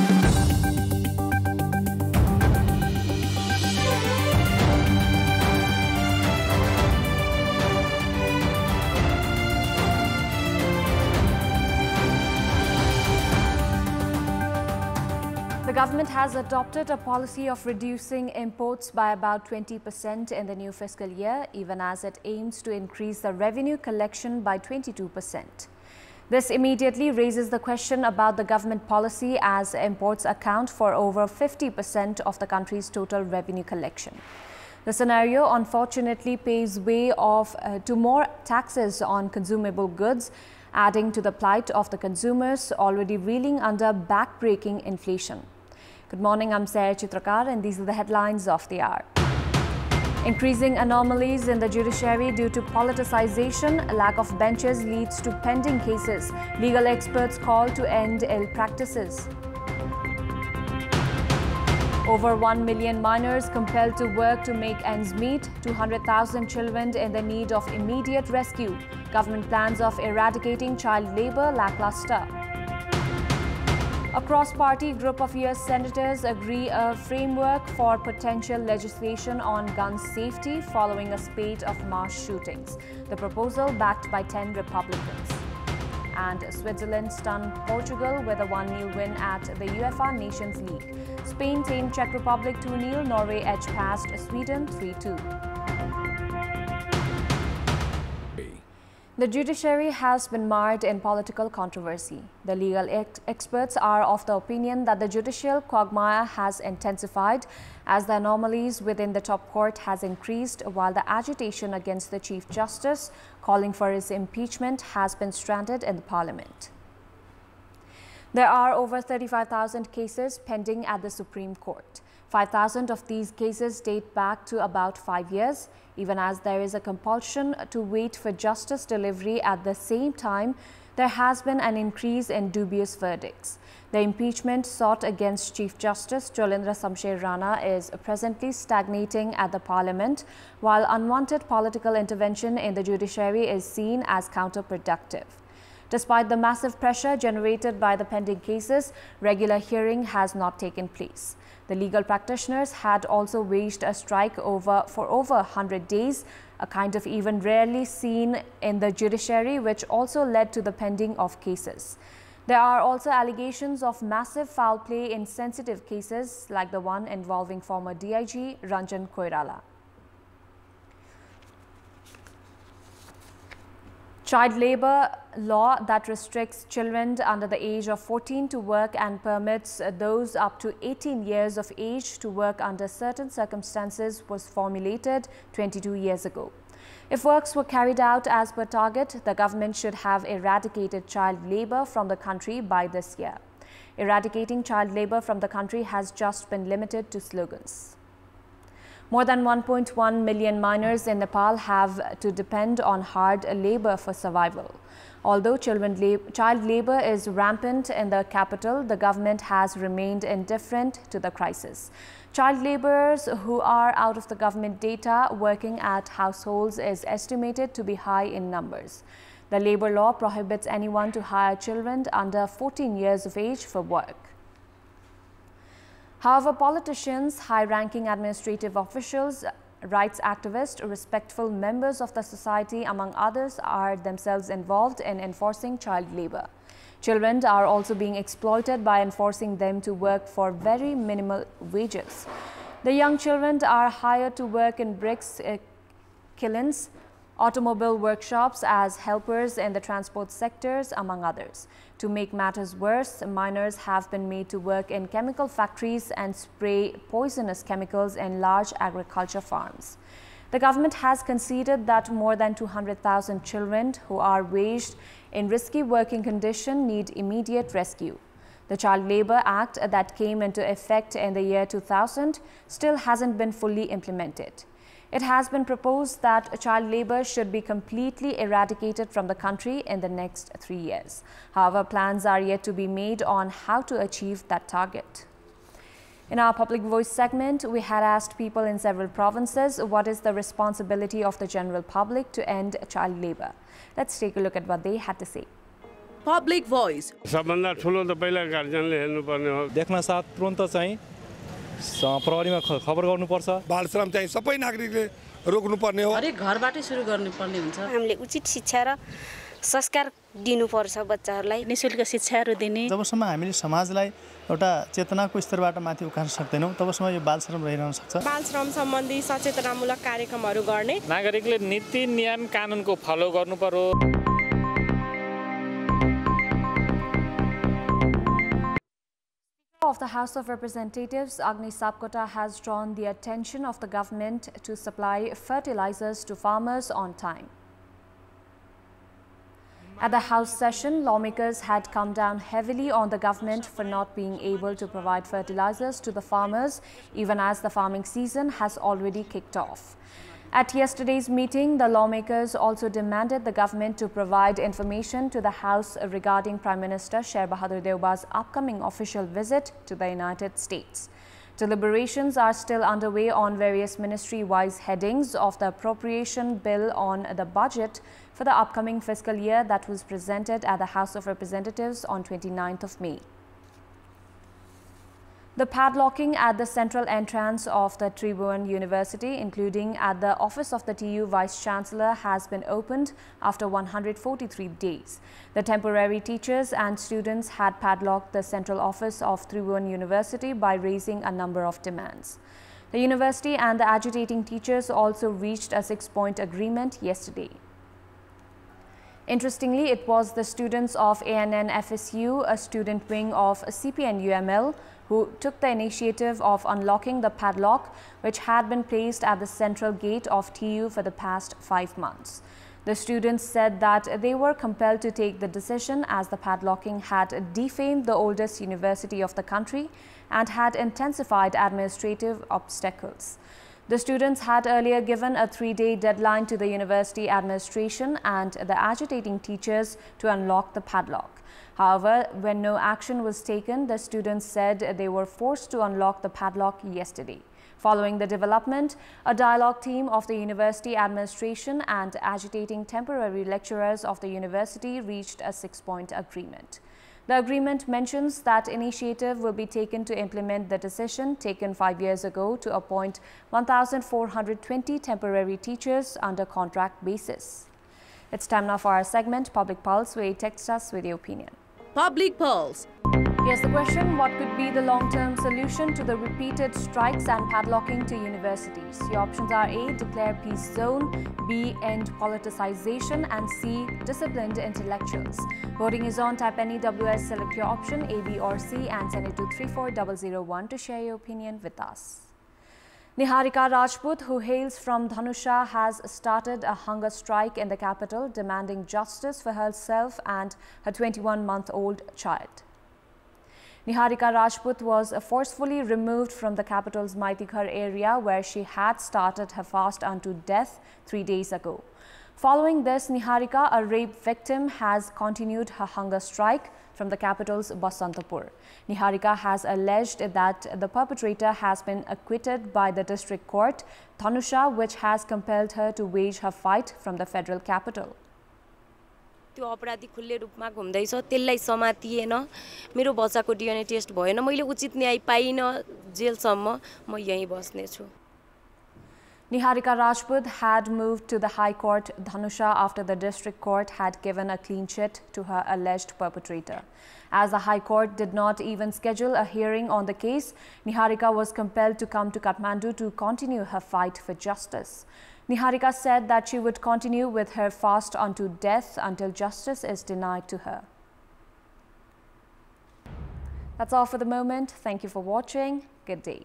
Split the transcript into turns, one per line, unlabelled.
The government has adopted a policy of reducing imports by about 20% in the new fiscal year, even as it aims to increase the revenue collection by 22%. This immediately raises the question about the government policy, as imports account for over 50% of the country's total revenue collection. The scenario unfortunately paves way to more taxes on consumable goods, adding to the plight of the consumers already reeling under back-breaking inflation. Good morning, I'm Chitrakar, and these are the headlines of the hour. Increasing anomalies in the judiciary due to politicization, lack of benches leads to pending cases. Legal experts call to end ill practices. Over 1 million minors compelled to work to make ends meet. 200,000 children in the need of immediate rescue. Government plans of eradicating child labor lackluster. A cross-party group of US senators agree a framework for potential legislation on gun safety following a spate of mass shootings. The proposal backed by 10 Republicans. And Switzerland stunned Portugal with a 1-0 win at the UEFA Nations League. Spain tamed Czech Republic 2-0. Norway edged past Sweden 3-2. The judiciary has been marred in political controversy. The legal experts are of the opinion that the judicial quagmire has intensified as the anomalies within the top court has increased, while the agitation against the Chief Justice, calling for his impeachment, has been stranded in the Parliament. There are over 35,000 cases pending at the Supreme Court. 5,000 of these cases date back to about 5 years, even as there is a compulsion to wait for justice delivery. At the same time, there has been an increase in dubious verdicts. The impeachment sought against Chief Justice Cholendra Samsher Rana is presently stagnating at the Parliament, while unwanted political intervention in the judiciary is seen as counterproductive. Despite the massive pressure generated by the pending cases, regular hearing has not taken place. The legal practitioners had also waged a strike for over 100 days, a kind of event rarely seen in the judiciary, which also led to the pending of cases. There are also allegations of massive foul play in sensitive cases like the one involving former DIG Ranjan Koirala. Child labor law that restricts children under the age of 14 to work and permits those up to 18 years of age to work under certain circumstances was formulated 22 years ago. If works were carried out as per target, the government should have eradicated child labor from the country by this year. Eradicating child labor from the country has just been limited to slogans. More than 1.1 million minors in Nepal have to depend on hard labor for survival. Although child labor is rampant in the capital, the government has remained indifferent to the crisis. Child laborers who are out of the government data working at households is estimated to be high in numbers. The labor law prohibits anyone to hire children under 14 years of age for work. However, politicians, high-ranking administrative officials, rights activists, respectful members of the society, among others, are themselves involved in enforcing child labor. Children are also being exploited by enforcing them to work for very minimal wages. The young children are hired to work in bricks kilns, automobile workshops, as helpers in the transport sectors, among others. To make matters worse, minors have been made to work in chemical factories and spray poisonous chemicals in large agriculture farms. The government has conceded that more than 200,000 children who are waged in risky working conditions need immediate rescue. The Child Labour Act that came into effect in the year 2000 still hasn't been fully implemented. It has been proposed that child labor should be completely eradicated from the country in the next 3 years. However, plans are yet to be made on how to achieve that target. In our Public Voice segment, we had asked people in several provinces what is the responsibility of the general public to end child labor. Let's take a look at what they had to say.
Public Voice.
सबभन्दा ठुलो त पहिला गार्जियनले हेर्नुपर्ने हो।
देख्न साथ तुरन्त चाहिँ प्रहरीमा खबर गर्नुपर्छ।
बाल श्रम चाहिँ सबै नागरिकले रोक्नुपर्ने हो।
हरेक घरबाटै सुरु गर्नुपर्ने हुन्छ।
हामीले उचित शिक्षा र संस्कार दिनुपर्छ बच्चाहरूलाई।
निशुल्क शिक्षाहरू दिने।
जबसम्म हामीले समाजलाई एउटा चेतनाको स्तरबाट माथि उकाल्न सक्दैनौँ तबसम्म यो बाल श्रम रहिरहन सक्छ।
बाल श्रम सम्बन्धी सचेतनामूलक कार्यक्रमहरू गर्ने।
नागरिकले नीति नियम कानुनको फलो गर्नुपर्यो।
Of the House of Representatives, Agni Sapkota has drawn the attention of the government to supply fertilizers to farmers on time. At the House session, lawmakers had come down heavily on the government for not being able to provide fertilizers to the farmers, even as the farming season has already kicked off. At yesterday's meeting, the lawmakers also demanded the government to provide information to the House regarding Prime Minister Sher Bahadur Deuba's upcoming official visit to the United States. Deliberations are still underway on various ministry-wise headings of the appropriation bill on the budget for the upcoming fiscal year that was presented at the House of Representatives on 29th of May. The padlocking at the central entrance of the Tribhuvan University, including at the office of the TU Vice-Chancellor, has been opened after 143 days. The temporary teachers and students had padlocked the central office of Tribhuvan University by raising a number of demands. The university and the agitating teachers also reached a 6-point agreement yesterday. Interestingly, it was the students of ANN FSU, a student wing of CPN UML, who took the initiative of unlocking the padlock which had been placed at the central gate of TU for the past 5 months. The students said that they were compelled to take the decision as the padlocking had defamed the oldest university of the country and had intensified administrative obstacles. The students had earlier given a 3-day deadline to the university administration and the agitating teachers to unlock the padlock. However, when no action was taken, the students said they were forced to unlock the padlock yesterday. Following the development, a dialogue team of the university administration and agitating temporary lecturers of the university reached a 6-point agreement. The agreement mentions that initiative will be taken to implement the decision taken 5 years ago to appoint 1,420 temporary teachers under contract basis. It's time now for our segment, Public Pulse, where you text us with your opinion.
Public Pulse.
Here's the question: what could be the long-term solution to the repeated strikes and padlocking to universities? Your options are A, declare peace zone, B, end politicization, and C, disciplined intellectuals. Voting is on. Type any WS, select your option A, B or C and send it to 34001 to share your opinion with us. Niharika Rajput, who hails from Dhanusha, has started a hunger strike in the capital, demanding justice for herself and her 21-month-old child. Niharika Rajput was forcefully removed from the capital's Maitikar area, where she had started her fast unto death 3 days ago. Following this, Niharika, a rape victim, has continued her hunger strike from the capital's Basantapur. Niharika has alleged that the perpetrator has been acquitted by the district court, Dhanusha, which has compelled her to wage her fight from the federal capital.
त्यो अपराधी खुल्ले रूपमा घुम्दैछ, त्यसलाई समातिएन, मेरो बच्चाको DNA test भएन, मैले उचित न्याय पाइन, जेलसम्म म यही बस्ने छु.
Niharika Rajput had moved to the High Court Dhanusha after the district court had given a clean chit to her alleged perpetrator. As the High Court did not even schedule a hearing on the case, Niharika was compelled to come to Kathmandu to continue her fight for justice. Niharika said that she would continue with her fast unto death until justice is denied to her. That's all for the moment. Thank you for watching. Good day.